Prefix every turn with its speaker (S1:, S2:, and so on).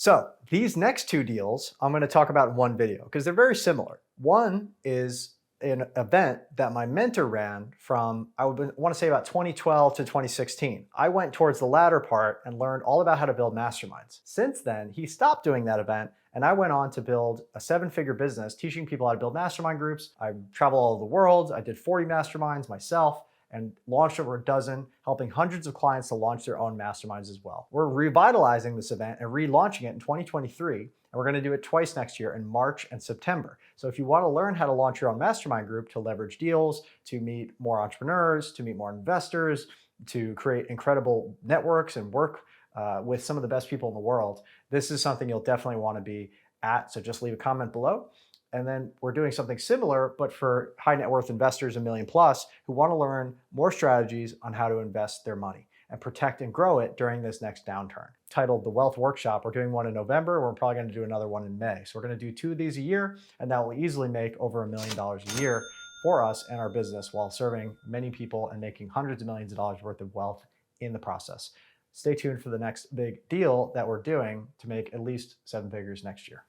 S1: So these next two deals I'm going to talk about in one video because they're very similar. One is an event that my mentor ran from, I would want to say about 2012 to 2016. I went towards the latter part and learned all about how to build masterminds. Since then, he stopped doing that event and I went on to build a 7-figure business teaching people how to build mastermind groups. I travel all over the world. I did 40 masterminds myself and launched over a dozen, helping hundreds of clients to launch their own masterminds as well. We're revitalizing this event and relaunching it in 2023, and we're gonna do it twice next year in March and September. So if you wanna learn how to launch your own mastermind group to leverage deals, to meet more entrepreneurs, to meet more investors, to create incredible networks and work with some of the best people in the world, this is something you'll definitely wanna be at, so just leave a comment below. And then we're doing something similar, but for high net worth investors, 1 million plus, who want to learn more strategies on how to invest their money and protect and grow it during this next downturn. Titled The Wealth Workshop. We're doing one in November. We're probably going to do another one in May. So we're going to do 2 of these a year, and that will easily make over $1 million a year for us and our business while serving many people and making hundreds of millions of dollars worth of wealth in the process. Stay tuned for the next big deal that we're doing to make at least 7 figures next year.